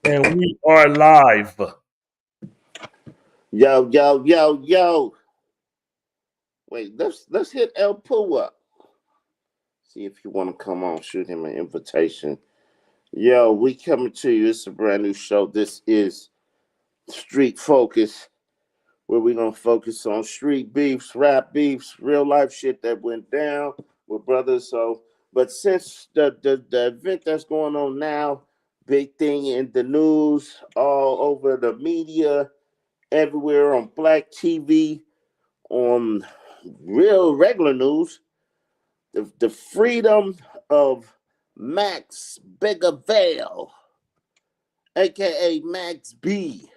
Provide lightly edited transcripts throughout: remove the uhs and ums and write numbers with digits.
And we are live. Yo, yo, yo, yo. Wait, let's hit El Poo up. See if you want to come on. Shoot him an invitation. Yo, we coming to you. It's a brand new show. This is Street Focus, where we gonna focus on street beefs, rap beefs, real life shit that went down with brothers. So, but since the event that's going on now, big thing in the news, all over the media, everywhere on Black TV, on real regular news, the freedom of Max Bigavale, aka Max B.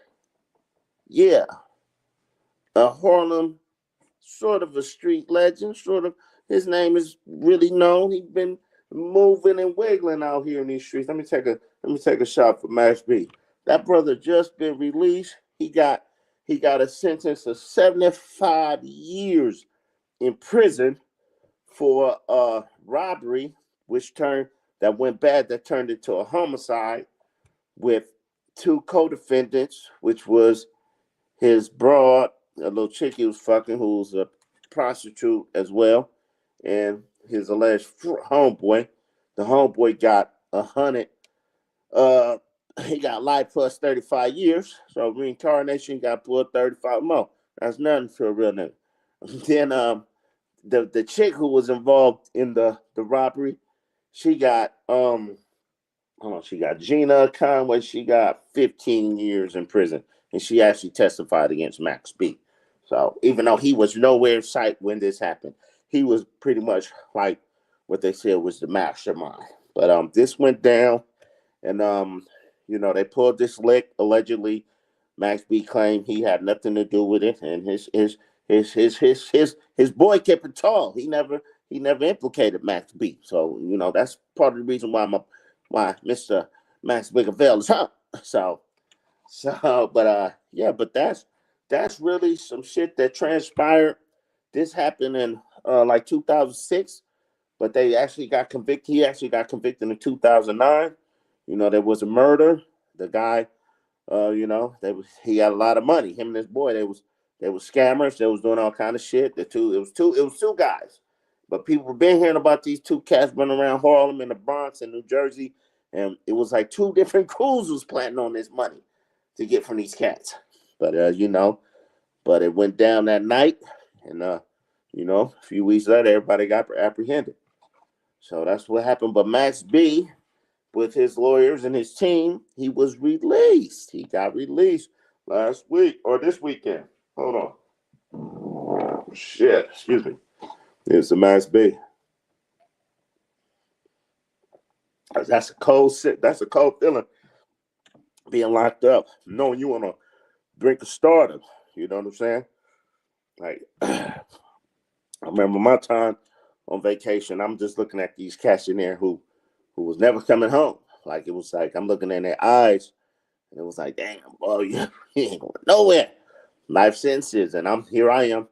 Yeah, a Harlem, sort of a street legend, sort of. His name is really known. He's been moving and wiggling out here in these streets. Let me take a shot for Max B. That brother just been released. He got a sentence of 75 years in prison for robbery, which turned that went bad, that turned into a homicide with two co-defendants, which was his broad, a little chick he was fucking, who was a prostitute as well, and his alleged homeboy. The homeboy got 100. Uh, he got life plus 35 years. So reincarnation got pulled 35 more. That's nothing for a real nigga. Then the chick who was involved in the robbery, she got hold on, she got Gina Conway. She got 15 years in prison, and she actually testified against Max B. So even though he was nowhere in sight when this happened, he was pretty much like what they said was the mastermind. But this went down, and they pulled this lick allegedly. Max B claimed he had nothing to do with it, and his boy kept it tall. He never implicated Max B. So that's part of the reason why Mr. Max Bigavale is up. But that's really some shit that transpired. This happened in like 2006, but they actually got convicted. He actually got convicted in 2009. There was a murder. The guy, he had a lot of money. Him and his boy, they was scammers. They was doing all kind of shit. It was two guys, but people have been hearing about these two cats running around Harlem and the Bronx and New Jersey, and it was like two different crews was planning on this money to get from these cats. But but it went down that night, and a few weeks later, everybody got apprehended. So that's what happened. But Max B, with his lawyers and his team, he was released. He got released last week or this weekend. Hold on. Shit, excuse me. It's a Max B. That's a cold sit. That's a cold feeling, being locked up, knowing you want to drink a starter. You know what I'm saying? Like, I remember my time on vacation. I'm just looking at these cats in there who was never coming home. Like, it was like I'm looking in their eyes, and it was like, damn, boy, you ain't going nowhere. Life sentences, and I am.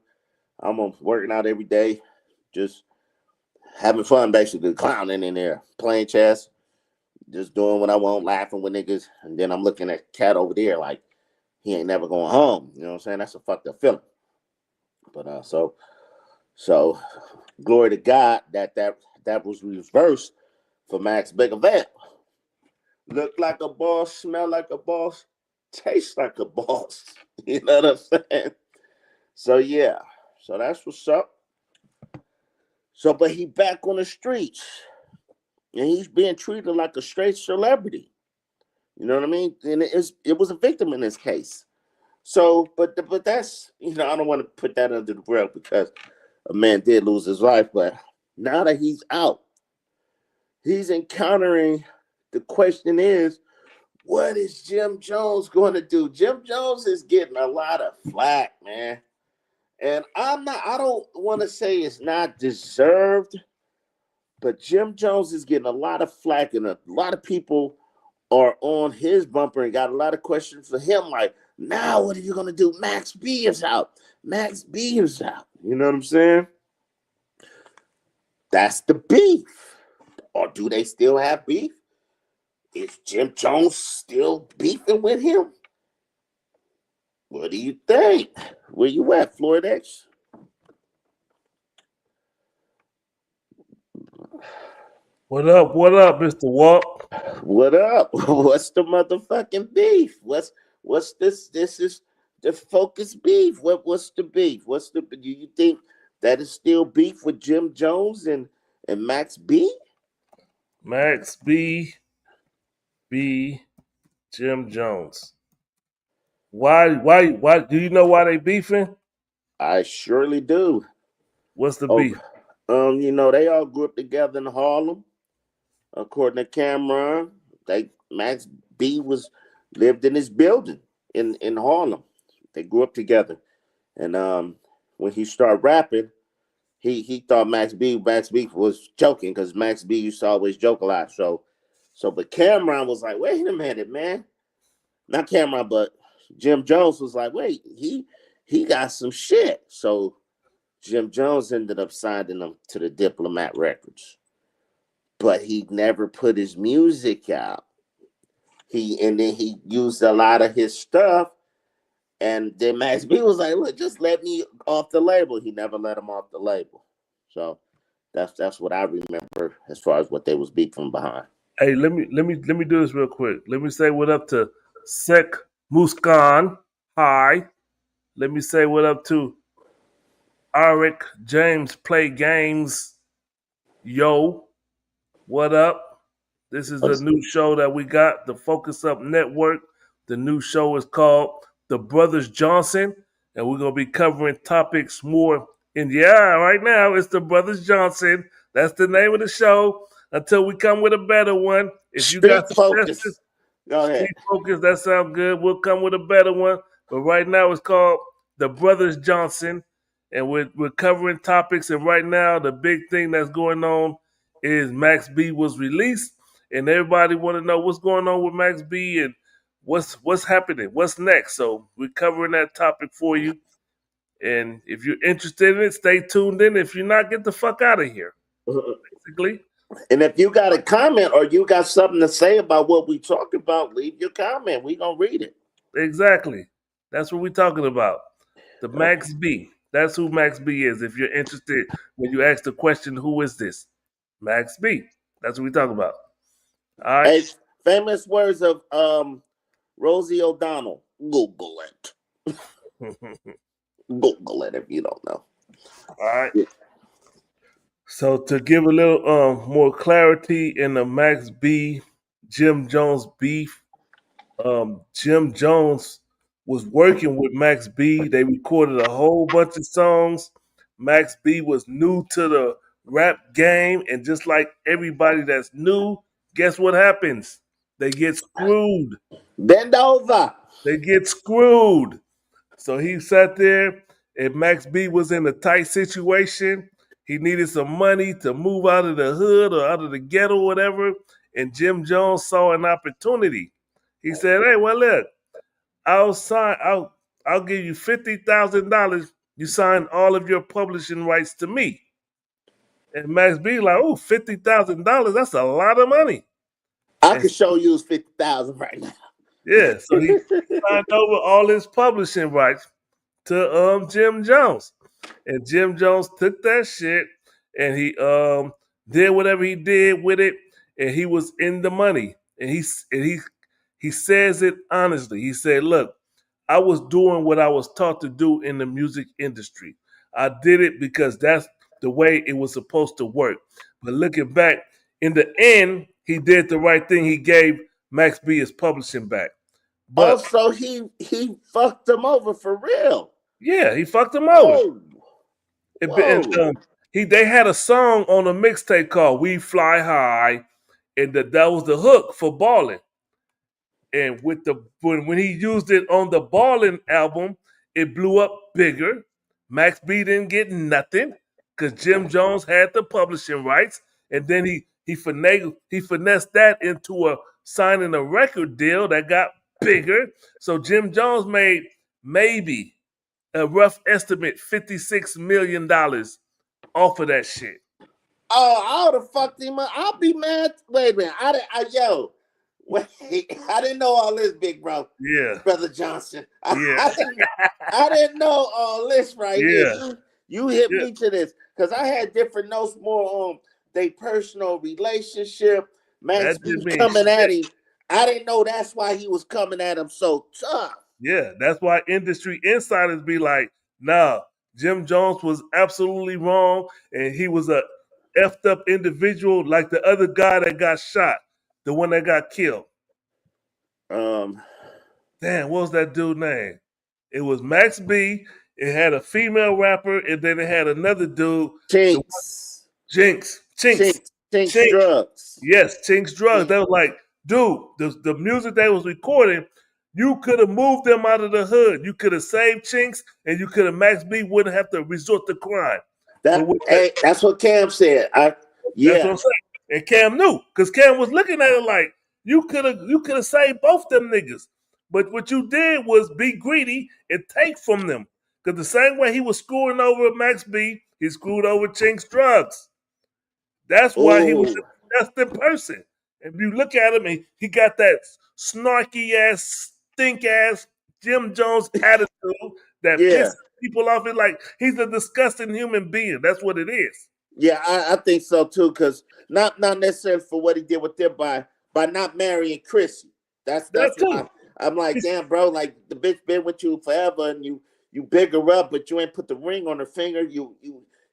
I'm working out every day, just having fun, basically clowning in there, playing chess, just doing what I want, laughing with niggas, and then I'm looking at cat over there like he ain't never going home. You know what I'm saying? That's a fucked up feeling. But so glory to God that was reversed for Max Bigavale. Look like a boss, smell like a boss, taste like a boss. You know what I'm saying? So yeah, so that's what's up. So, but he back on the streets, and he's being treated like a straight celebrity. You know what I mean? And it was a victim in this case. So, but that's I don't want to put that under the rug because a man did lose his life, but now that he's out, he's encountering. The question is, what is Jim Jones going to do? Jim Jones is getting a lot of flack, man. And I don't want to say it's not deserved, but Jim Jones is getting a lot of flack, and a lot of people are on his bumper and got a lot of questions for him. Like, now what are you going to do? Max B is out. Max B is out. You know what I'm saying? That's the beef. Or do they still have beef? Is Jim Jones still beefing with him? What do you think? Where you at, Floyd X? What up, Mr. Walt? What up? What's the motherfucking beef? What's this? This is the focus beef. What's the beef? Do you think that is still beef with Jim Jones and Max B? Max B, Jim Jones. Why do you know why they beefing? I surely do. What's the Oh, beef? they all grew up together in Harlem. According to Cameron, Max B was lived in his building in Harlem. They grew up together, and when he started rapping, he thought Max B was joking because Max B used to always joke a lot. But Cameron was like, wait a minute, man, not Cameron, but Jim Jones was like, wait, he got some shit. So Jim Jones ended up signing him to the Diplomat Records, but he never put his music out. He used a lot of his stuff, and then Max B was like, "Look, just let me off the label." He never let him off the label. So that's what I remember as far as what they was beefing behind. Hey, let me do this real quick. Let me say what up to Sek Muskan. Hi. Let me say what up to Arik James Play Games. Yo, what up? This is a new show that we got, the Focus Up Network. The new show is called The Brothers Johnson, and we're gonna be covering topics more right now. It's The Brothers Johnson. That's the name of the show. Until we come with a better one. If you got Street suggestions, focus. Go ahead. Street Focus, that sounds good. We'll come with a better one. But right now it's called The Brothers Johnson. And we're covering topics. And right now the big thing that's going on is Max B was released. And everybody want to know what's going on with Max B and what's happening, what's next. So we're covering that topic for you. And if you're interested in it, stay tuned in. If you're not, get the fuck out of here. Basically. And if you got a comment or you got something to say about what we talk about, leave your comment. We gonna read it. Exactly. That's what we're talking about. The Okay. Max B. That's who Max B is. If you're interested, when you ask the question, who is this? Max B. That's what we're talking about. All right. Hey, famous words of Rosie O'Donnell. Google it. All Google it if you don't know. right. So to give a little more clarity in the Max B, Jim Jones beef, Jim Jones was working with Max B. They recorded a whole bunch of songs. Max B was new to the rap game, and just like everybody that's new, guess what happens? They get screwed. Bend over. They get screwed. So he sat there, and Max B was in a tight situation. He needed some money to move out of the hood or out of the ghetto, or whatever. And Jim Jones saw an opportunity. He said, "Hey, well, look, I'll sign. I'll give you $50,000. You sign all of your publishing rights to me." And Max B like, "Oh, $50,000. That's a lot of money." I And could show you 50,000 right now. yeah, so he signed over all his publishing rights to Jim Jones. And Jim Jones took that shit and he did whatever he did with it, and he was in the money. And he says it honestly. He said, "Look, I was doing what I was taught to do in the music industry. I did it because that's the way it was supposed to work. But looking back, in the end, he did the right thing. He gave Max B his publishing back. But Also, he fucked them over for real. yeah, he fucked him over. Whoa. And Whoa. they had a song on a mixtape called "We Fly High," and that was the hook for Ballin'. And with the when he used it on the Ballin' album, it blew up bigger. Max B didn't get nothing because Jim Jones had the publishing rights, and then he finessed that into a signing a record deal that got bigger. So Jim Jones made maybe a rough estimate $56 million off of that shit. Oh, I would have fucked him up. I'll be mad. Wait a minute. Yo, Wait, I didn't know all this, big bro. Yeah, Brother Johnson. yeah, I didn't know all this right here. yeah, You hit yeah. me to this because I had different notes more on their personal relationship. Max That B didn't mean coming at shit. him. I didn't know that's why he was coming at him so tough. Yeah, that's why industry insiders be like, nah, Jim Jones was absolutely wrong, and he was a effed up individual like the other guy that got shot, the one that got killed. Um, Damn, what was that dude name? It was Max B. It had a female rapper, and then it had another dude, the one, Chinks, Chinks, Chinks Chinks. drugs. Yes, Chinks drugs. They was like, dude, the music they was recording, you could have moved them out of the hood. You could have saved Chinks, and you could have Max B wouldn't have to resort to crime. But with that, That's what Cam said. that's what Yeah, I'm saying. And Cam knew, because Cam was looking at it like you could have saved both them niggas. But what you did was be greedy and take from them. Because the same way he was screwing over Max B, he screwed over Chinks drugs. That's why he was oh a disgusting person. If you look at him, he got that snarky ass, stink ass Jim Jones attitude that yeah. pisses people off. It's like he's a disgusting human being. That's what it is. Yeah, I think so too. Because not necessarily for what he did with them by not marrying Chrissy. That That's too. why I'm like, damn, bro. Like the bitch been with you forever, and you big her up, but you ain't put the ring on her finger.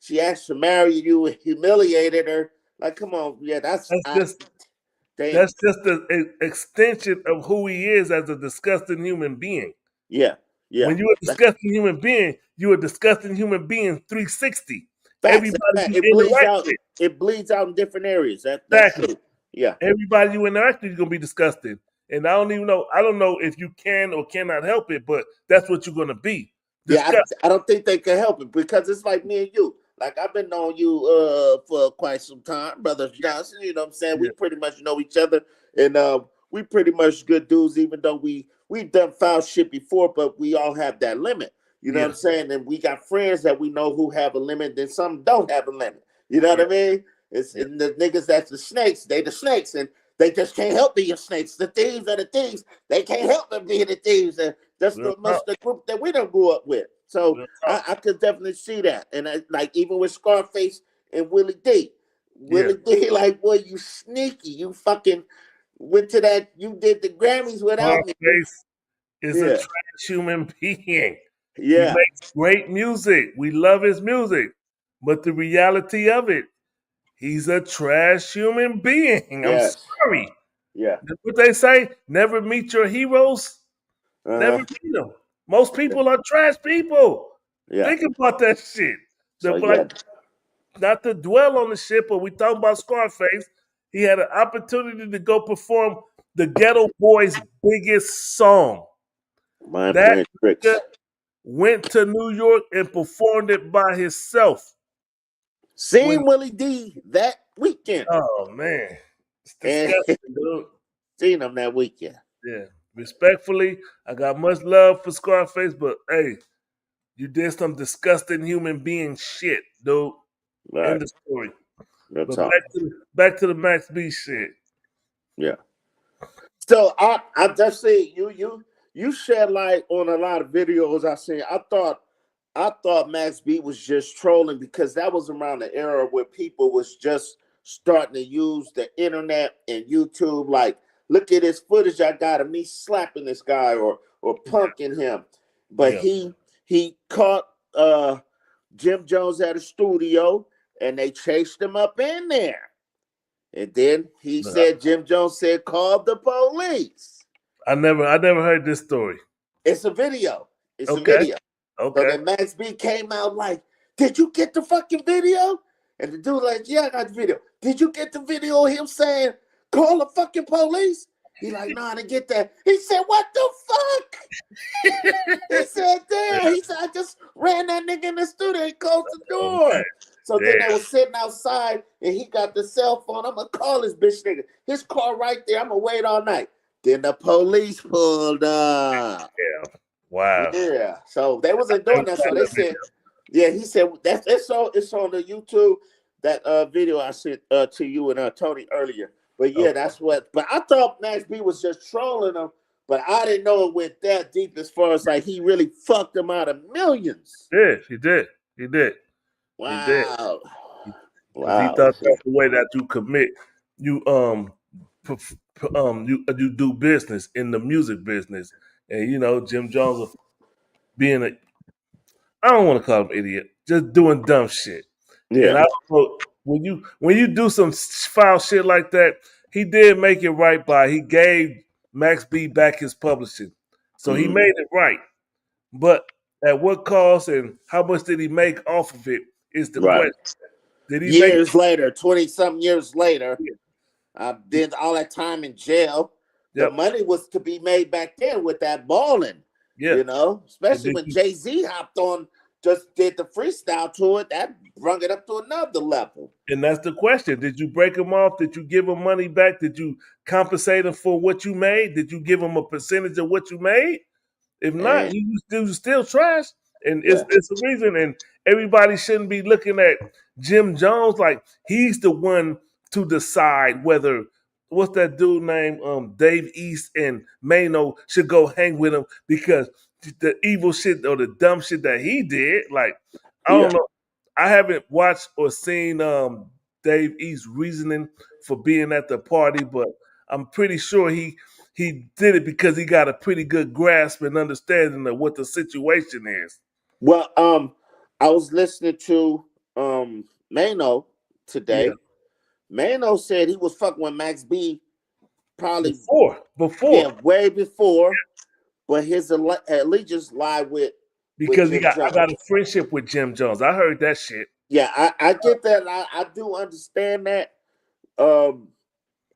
She asked to marry you, humiliated her. Like, come on, yeah, That's just damn, that's just an extension of who he is as a disgusting human being. yeah, yeah. When you're a disgusting human being, you're a disgusting human being 360. Facts, Everybody fact. you interact with, It bleeds out in different areas. That's exactly. true. Yeah, Everybody you interact with is gonna be disgusting. And I don't even know. I don't know if you can or cannot help it, but that's what you're gonna be. yeah. Disgusting. I don't think they can help it because it's like me and you. Like I've been knowing you for quite some time, brother Johnson. You know what I'm saying? Yeah, We pretty much know each other, and we pretty much good dudes. Even though we've done foul shit before, but we all have that limit. You know what yeah, I'm saying? And we got friends that we know who have a limit, then some don't have a limit. You know what yeah, I mean? It's yeah. and the niggas that's the snakes. They the snakes, and they just can't help being snakes. The thieves are the thieves. They can't help but being the thieves. And that's Real the much talk. the group that we don't grew up with. So Real talk. I could definitely see that. And like even with Scarface and Willie D. Yeah. Willie D, like, boy, you sneaky. You fucking went to that, you did the Grammys without me. Scarface is a Yeah. trash human being. He Yeah. makes great music. We love his music. But the reality of it, he's a trash human being. I'm Yes. sorry. Yeah. That's what they say. Never meet your heroes. Never Uh-huh. meet them. Most people are trash people. Yeah. Think about that shit. So Like, yeah. not to dwell on the shit, but we talk about Scarface. He had an opportunity to go perform the Ghetto Boys' biggest song. Mind That playing nigga tricks. went to New York and performed it by himself. When Seen Willie D that weekend. oh man, it's And disgusting, dude. seen him that weekend. Yeah, respectfully, I got much love for Scarface, but hey, you did some disgusting human being shit, dude. Right. End of story. No But talk. back to the Max B shit. Yeah. So I just say you shed light on a lot of videos I seen. I thought Max B was just trolling because that was around the era where people was just starting to use the internet and YouTube. Like, look at this footage I got of me slapping this guy or punking him. But Yeah. he caught Jim Jones at a studio and they chased him up in there. And then he said, Jim Jones said, call the police. I never heard this story. It's a video. It's a Okay. video. So Okay. then Max B came out like, did you get the fucking video? And the dude like, yeah, I got the video. Did you get the video of him saying, call the fucking police? He like, no, I didn't get that. He said, what the fuck? He said, damn. He said, I just ran that nigga in the studio and closed the Oh, door. So then they was sitting outside and he got the cell phone. I'm going to call this bitch nigga. His car right there. I'm going to wait all night. Then the police pulled up. yeah. Wow. Yeah. So they wasn't doing that. So they said, yeah, he said, it's on the YouTube, that video I sent to you and Tony earlier. But yeah, that's what. But I thought Max B was just trolling him, but I didn't know it went that deep as far as like he really fucked him out of millions. Yeah, he did. He did. He did. Wow, Because he wow. thought that's the way that you commit. You you do business in the music business, and you know Jim Jones being a I don't want to call him idiot, just doing dumb shit. Yeah. And I don't know when you do some foul shit like that, he did make it right by he gave Max B back his publishing, so he Mm. made it right. But at what cost and how much did he make off of it is the Right. question. Did he make Years later, 20-something years later, it? I did all that time in jail. The Yep. money was to be made back then with that balling, Yeah. And especially did when you, Jay-Z hopped on, just did the freestyle to it. That brought it up to another level. and that's the question. Did you break him off? Did you give him money back? Did you compensate him for what you made? Did you give him a percentage of what you made? If not, And you still trash. And yeah, it's a reason. And everybody shouldn't be looking at Jim Jones like he's the one to decide whether what's that dude named Dave East and Mano should go hang with him because the evil shit or the dumb shit that he did. Like I yeah. don't know. I haven't watched or seen Dave East's reasoning for being at the party, but I'm pretty sure he did it because he got a pretty good grasp and understanding of what the situation is. Well, I was listening to Mano Yeah, today. Mano said he was fucking with Max B probably, before yeah, way before, but his allegiance lied with because Jim I got Jones. a friendship with Jim Jones. I heard that shit. Yeah, I get that. I do understand that. Um,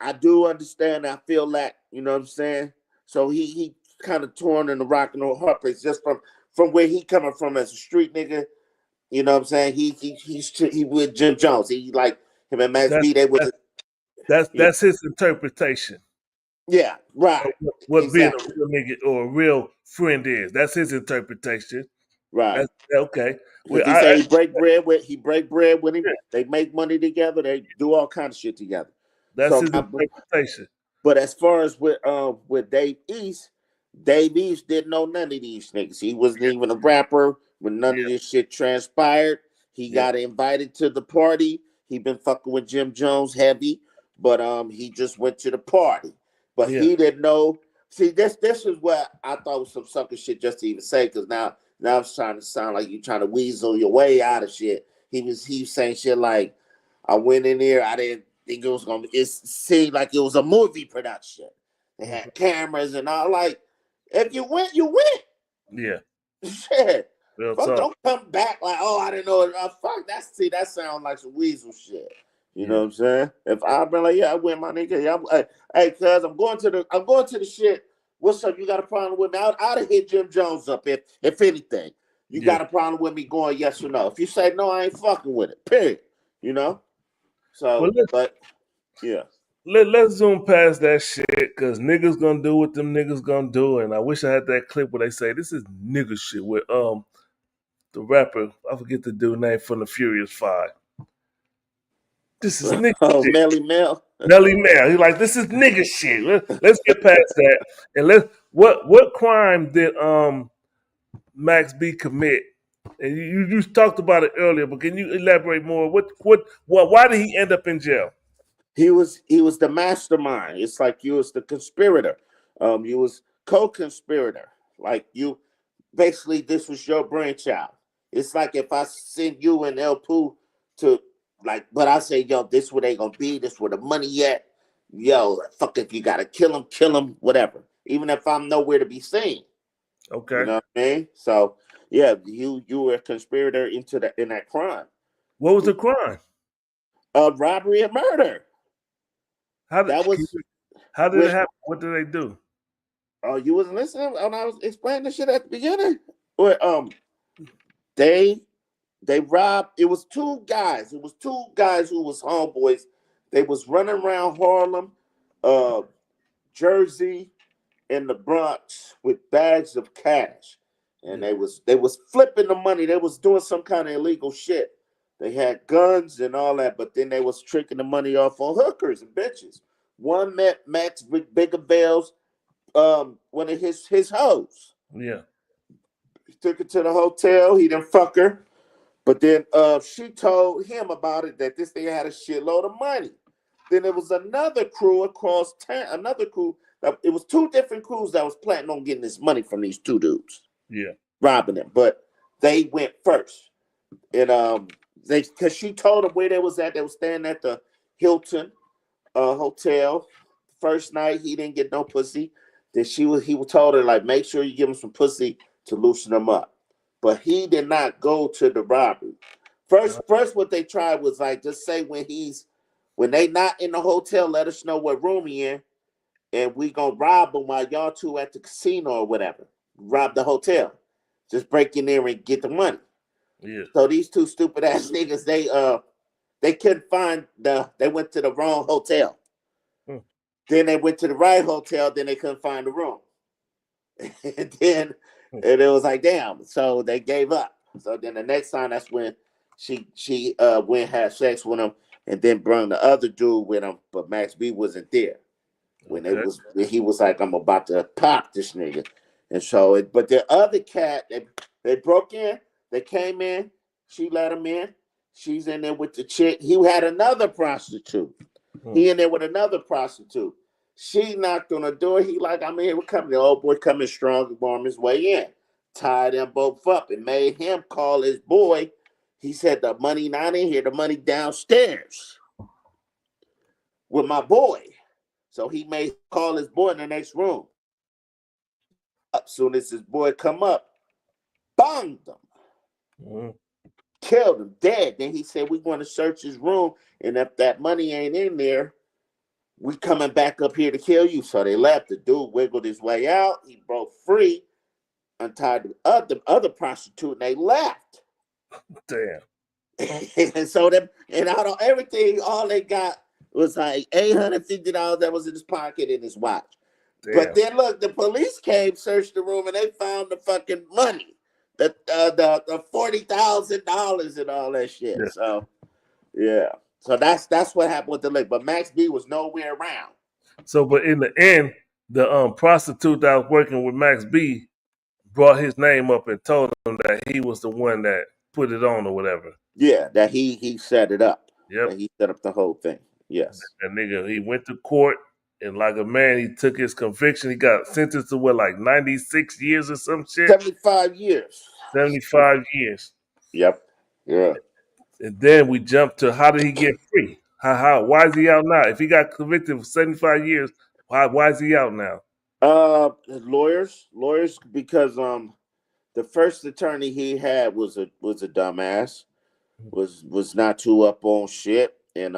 I do understand. I feel that. You know what I'm saying? So he kind of torn in the rock and roll hard place just from where he coming from as a street nigga. You know what I'm saying? He with Jim Jones. He like him and Max That's B. They that's was yeah, that's his interpretation yeah, of right, what being a exactly, real nigga or a real friend is. That's his interpretation. right. That's okay. Because he say he break bread with him. They make money together. They do all kind of shit together. That's So his now, interpretation. but as far as with Dave East didn't know none of these niggas. He wasn't even a rapper when none of this shit transpired. He Yeah, got invited to the party. He been fucking with Jim Jones heavy, but he just went to the party. But yeah, he didn't know. See, this is what I thought was some sucker shit just to even say, because now it's trying to sound like you trying to weasel your way out of shit. He was saying shit like, I went in there, I didn't think it was gonna be, it seemed like it was a movie production. They yeah. had cameras and all. Like, if you went, you went. Yeah. Shit. Real Fuck, talk. don't come back like, oh, I didn't know it. Fuck, that sounds like some weasel shit. You know Yeah. what I'm saying? If I've been like, yeah, I went, my nigga. Yeah, hey, cuz I'm going to the shit. What's up? You got a problem with me? I'd have hit Jim Jones up if anything. You Yeah. got a problem with me going yes or no? If you say no, I ain't fucking with it. Period. You know? Well, So, but yeah. let's zoom past that shit because niggas gonna do what them niggas gonna do. And I wish I had that clip where they say this is nigga shit with the rapper. I forget the dude name from the Furious Five. This is nigga Oh, shit. Melly Mel. Melly Mel. He's like, this is nigga shit. Let's get past that. And let's what crime did Max B commit? And you talked about it earlier, but can you elaborate more? Why did he end up in jail? He was the mastermind. It's like you was the conspirator. You was co-conspirator. Like you basically this was your brainchild. It's like if I send you and El Poo to like, but I say, yo, this where they gonna be, this where the money at. Yo, fuck if you gotta kill him, whatever. Even if I'm nowhere to be seen. You Okay. know what I mean? So yeah, you were a conspirator in that crime. What was the crime? Robbery and murder. How did That was how did it with happen? What did they do? oh, you wasn't listening when I was explaining this shit at the beginning? Or they robbed. It was two guys. It was two guys who was homeboys. They was running around Harlem, uh, Jersey, and the Bronx with bags of cash, and Yeah. they was flipping the money. They was doing some kind of illegal shit. They had guns and all that, but then they was tricking the money off on hookers and bitches. One met Max Biggervale's one of his hoes. Yeah. He took her to the hotel. He didn't fuck her. But then she told him about it, that this thing had a shitload of money. Then there was another crew across town, another crew. It was two different crews that was planning on getting this money from these two dudes. Yeah. Robbing them. But they went first. And because she told them where they was at. They was staying at the Hilton hotel. First night he didn't get no pussy. Then he told her, like, make sure you give him some pussy to loosen him up. But he did not go to the robbery. First what they tried was like, just say when they not in the hotel, let us know what room he in, and we gonna rob him while y'all two at the casino or whatever. Rob the hotel. Just break in there and get the money. Yeah. So these two stupid ass niggas, they couldn't find they went to the wrong hotel. Then they went to the right hotel, then they couldn't find the room. and it was like, damn. So they gave up. So then the next time, that's when she went had sex with him, and then brought the other dude with him, but Max B wasn't there. When he was like, I'm about to pop this nigga. And so but the other cat, they broke in, they came in, she let him in. She's in there with the chick. He had another prostitute. He in there with another prostitute. She knocked on the door. He like, I'm here. We're coming. The old boy coming strong, on his way in. Tied them both up and made him call his boy. He said, the money not in here. The money downstairs with my boy. So he made call his boy in the next room. As soon as his boy come up, banged him. Killed him dead. Then he said, we're going to search his room. And if that money ain't in there, we coming back up here to kill you. So they left. The dude wiggled his way out. He broke free, untied the other prostitute, and they left. Damn. And so them, and out of everything, all they got was like $850 that was in his pocket and his watch. Damn. But then look, the police came, searched the room, and they found the fucking money, the $40,000 and all that shit. Yeah. So yeah. So that's what happened with the lick. But Max B was nowhere around. So, but in the end, the prostitute that was working with Max B brought his name up and told him that he was the one that put it on or whatever. Yeah, that he set it up. Yep. That he set up the whole thing. Yes. That nigga, he went to court and like a man, he took his conviction. He got sentenced to what, like 96 years or some shit? 75 years. 75 years. Yep. Yeah. And then we jumped to, how did he get free? Why is he out now? If he got convicted for 75 years, why is he out now? Lawyers, because the first attorney he had was a dumbass, was not too up on shit, and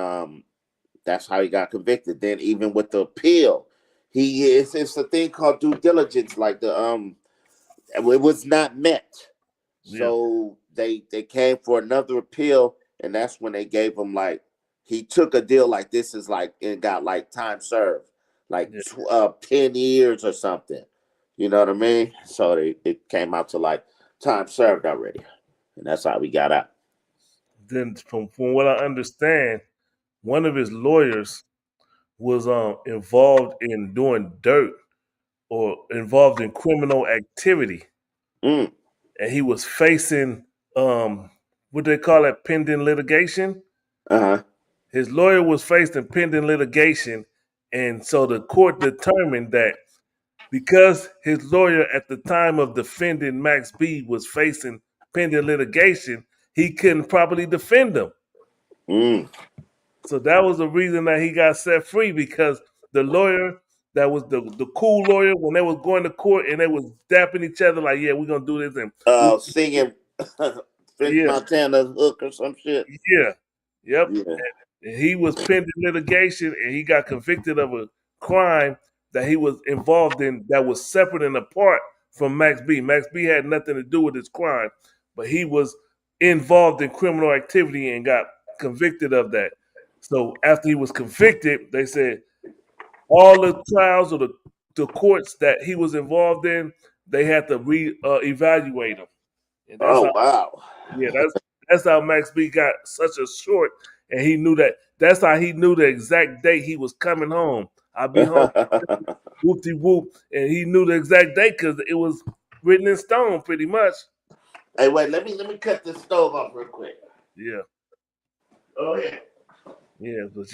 that's how he got convicted. Then even with the appeal, it's a thing called due diligence, like it was not met. So they came for another appeal, and that's when they gave him, like, he took a deal like this is like, and got like time served, like 10 years or something. You know what I mean? So it came out to like time served already, and that's how we got out. Then from what I understand, one of his lawyers was involved in doing dirt or involved in criminal activity. And he was facing what they call it, pending litigation. His lawyer was facing pending litigation, and so the court determined that because his lawyer at the time of defending Max B was facing pending litigation, he couldn't properly defend him. So that was the reason that he got set free, because the lawyer that was the cool lawyer, when they was going to court and they was dapping each other like, yeah, we're gonna do this, and singing French Montana hook or some shit. Yeah. Yep. Yeah. And he was pending litigation, and he got convicted of a crime that he was involved in that was separate and apart from Max B. Max B had nothing to do with his crime, but he was involved in criminal activity and got convicted of that. So after he was convicted, they said all the trials or the courts that he was involved in, they had to evaluate him. And that's wow. Yeah, that's how Max B got such a short, and he knew that That's how he knew the exact date he was coming home. I'll be home, whoop de whoop, and he knew the exact date because it was written in stone, pretty much. Hey, wait, let me cut this stove off real quick. Yeah, Oh yeah. yeah, but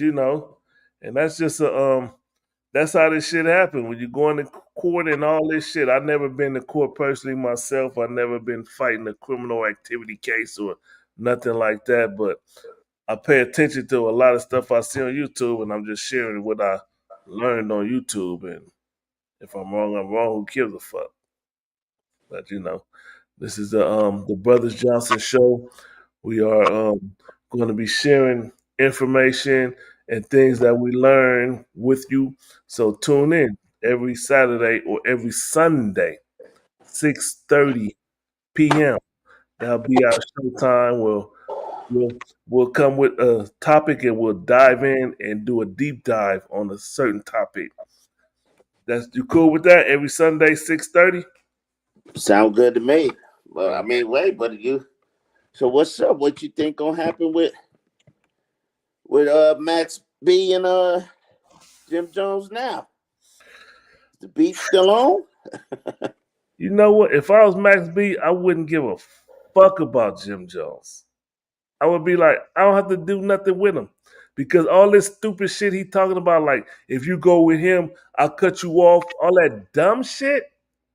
and that's just a that's how this shit happened when you go into court and all this shit. I've never been to court personally myself. I've never been fighting a criminal activity case or nothing like that. But I pay attention to a lot of stuff I see on YouTube, and I'm just sharing what I learned on YouTube. And if I'm wrong, I'm wrong. Who gives a fuck? But this is the Brothers Johnson show. We are going to be sharing information and things that we learn with you. So tune in every Saturday or every Sunday, 6:30 p.m. That'll be our show time. We'll we'll come with a topic and we'll dive in and do a deep dive on a certain topic. That's you cool with that? Every Sunday, 6:30. Sound good to me. Well, I All mean, wait, but you. So what's up? What you think gonna happen with Max B and Jim Jones now? Is the beef still on? You know what? If I was Max B, I wouldn't give a fuck about Jim Jones. I would be like, I don't have to do nothing with him. Because all this stupid shit he talking about, like, if you go with him, I'll cut you off, all that dumb shit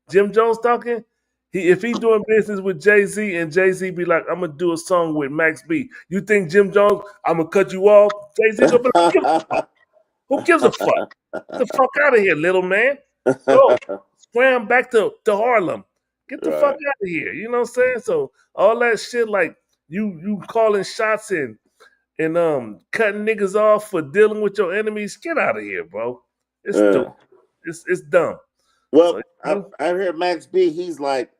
Jim Jones talking. If he doing business with Jay-Z and Jay-Z be like, I'm gonna do a song with Max B. You think Jim Jones, I'm gonna cut you off? Jay-Z gonna be like, who gives a fuck? Get the fuck out of here, little man. Go. Scram back to Harlem. Get the fuck Right. out of here. You know what I'm saying? So all that shit like you calling shots and cutting niggas off for dealing with your enemies, get out of here, bro. It's stupid. Uh, It's dumb. So well, I heard Max B. He's like,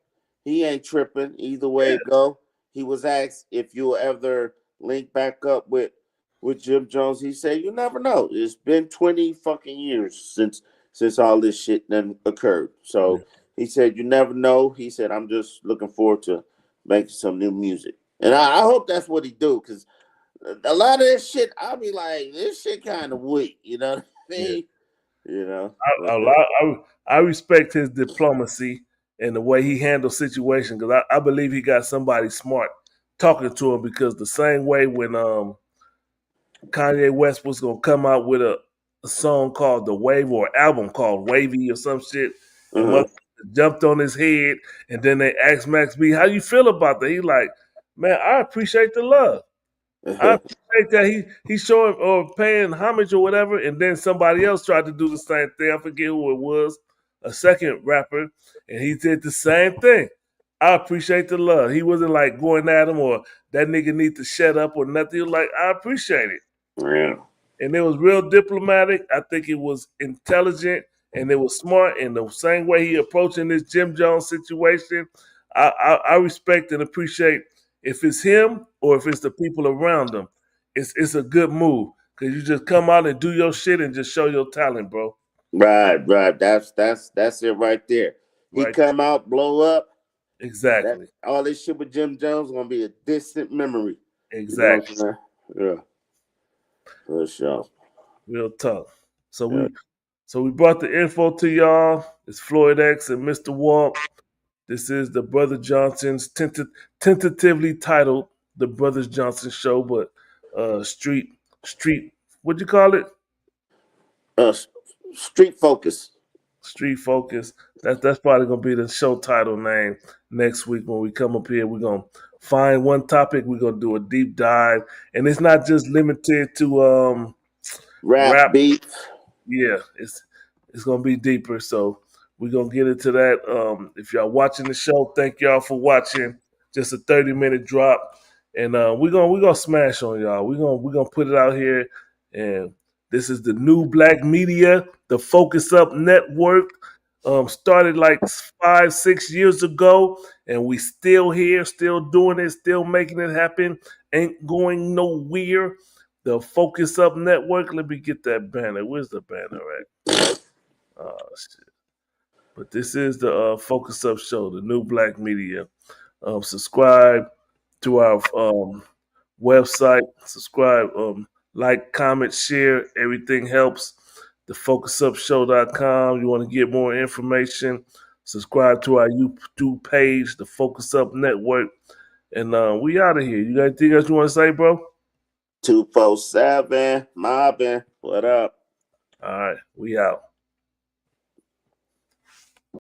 he ain't tripping either way yeah, it go. He was asked if you'll ever link back up with Jim Jones. He said, "You never know. It's been 20 fucking years since all this shit done occurred." yeah, So he said, "You never know." He said, "I'm just looking forward to making some new music," and I hope that's what he do because a lot of this shit, I'll be like, this shit kind of weak. You know what I yeah. mean? You know, I, I respect his diplomacy and the way he handles situations because I believe he got somebody smart talking to him because the same way when Kanye West was gonna come out with a song called The Wave or an album called Wavy or some shit, and uh jumped on his head, and then they asked Max B, "How you feel about that?" He like, "Man, I appreciate the love. I huh. appreciate that he showing or paying homage or whatever." And then somebody else tried to do the same thing. I forget who it was, a second rapper, and he did the same thing. I appreciate the love. He wasn't like going at him or that nigga need to shut up or nothing. He was like, I appreciate it, Yeah. and it was real diplomatic. I think it was intelligent and it was smart. And the same way he approaching this Jim Jones situation, I respect and appreciate if it's him or if it's the people around him. It's a good move because you just come out and do your shit and just show your talent, bro. Right, right. That's it right there. He Right? come out, blow up. That Exactly. all this shit with Jim Jones gonna be a distant memory. You know what Exactly. I'm saying? Yeah, for sure. Real tough. So Yeah. we brought the info to y'all. It's Floyd X and Mr. Walk. This is the Brother Johnson's tentatively titled The Brothers Johnson Show, but street, what'd you call it? Uh, s- Street focus. Street Focus. That's probably gonna be the show title name next week when we come up here. We're gonna find one topic. We're gonna do a deep dive, and it's not just limited to Rap rap. beat. Yeah, it's gonna be deeper. So we're gonna get into that. If y'all watching the show, thank y'all for watching. Just a 30-minute drop, and we're gonna smash on y'all. We're gonna put it out here, and this is the new Black Media, the Focus Up Network. Started like 5-6 years ago, and we still here, still doing it, still making it happen. Ain't going nowhere. The Focus Up Network. Let me get that banner. Where's the banner at? Oh shit! But this is the Focus Up Show, the new Black Media. Subscribe to our website. Subscribe. Like, comment, share. Everything helps. TheFocusUpShow.com. You want to get more information, subscribe to our YouTube page, the Focus Up Network. And we out of here. You got anything else you want to say, bro? 247 mobbing. What up? All right, we out.